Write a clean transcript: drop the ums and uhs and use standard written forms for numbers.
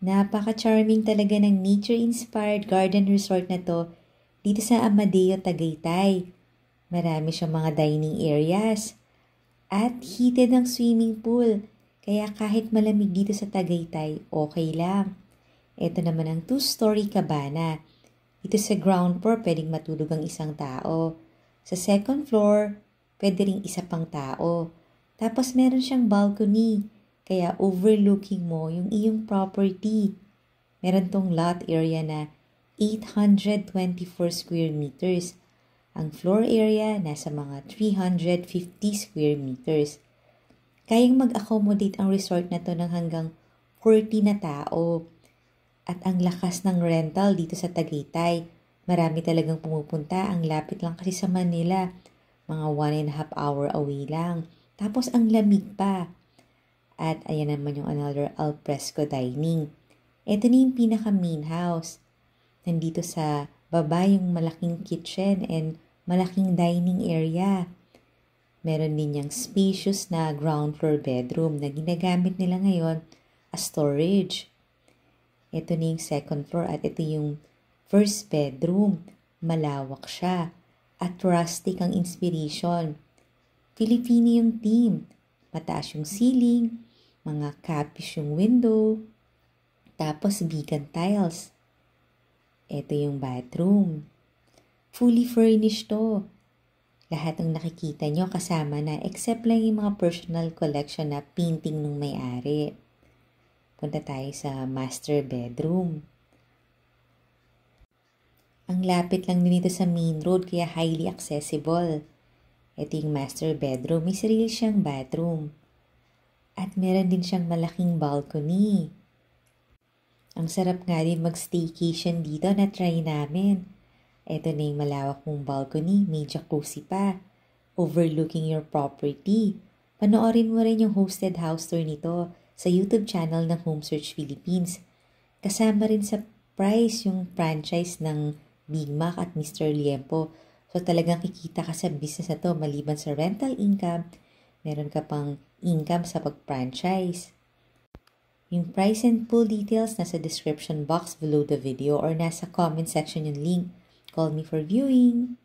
Napaka-charming talaga ng nature-inspired garden resort na to dito sa Amadeo, Tagaytay. Marami siyang mga dining areas at heated ang swimming pool. Kaya kahit malamig dito sa Tagaytay, okay lang. Ito naman ang 2-story cabana. Dito sa ground floor, pwedeng matulog ang isang tao. Sa second floor, pwede ring isa pang tao. Tapos meron siyang balcony, kaya overlooking mo yung iyong property. Meron tong lot area na 824 square meters. Ang floor area nasa mga 350 square meters. Kayang mag-accommodate ang resort na to ng hanggang 40 na tao. At ang lakas ng rental dito sa Tagaytay. Marami talagang pumupunta. Ang lapit lang kasi sa Manila. Mga 1.5 hour away lang. Tapos ang lamig pa. At ayan naman yung another alfresco dining. Ito na yung pinaka main house. Nandito sa baba yung malaking kitchen and malaking dining area. Meron din yung spacious na ground floor bedroom na ginagamit nila ngayon as storage. Ito na yung second floor at ito yung first bedroom. Malawak siya at rustic ang inspiration. Filipino yung theme. Mataas yung ceiling, mga capish yung window, tapos vegan tiles. Ito yung bathroom. Fully furnished to. Lahat ng nakikita nyo kasama na except lang yung mga personal collection na painting ng may-ari. Punta tayo sa master bedroom. Ang lapit lang din ito sa main road kaya highly accessible. Ito yung master bedroom. May sarili siyang bathroom. At meron din siyang malaking balcony. Ang sarap nga din mag-staycation dito na try namin. Ito na yung malawak mong balcony. May jacuzzi pa. Overlooking your property. Panoorin mo rin yung hosted house tour nito sa YouTube channel ng Home Search Philippines. Kasama rin sa price yung franchise ng Big Mac at Mr. Liempo. So talagang kikita ka sa business na to maliban sa rental income, meron ka pang income sa pag-franchise. Yung price and full details nasa description box below the video or nasa comment section yung link. Call me for viewing.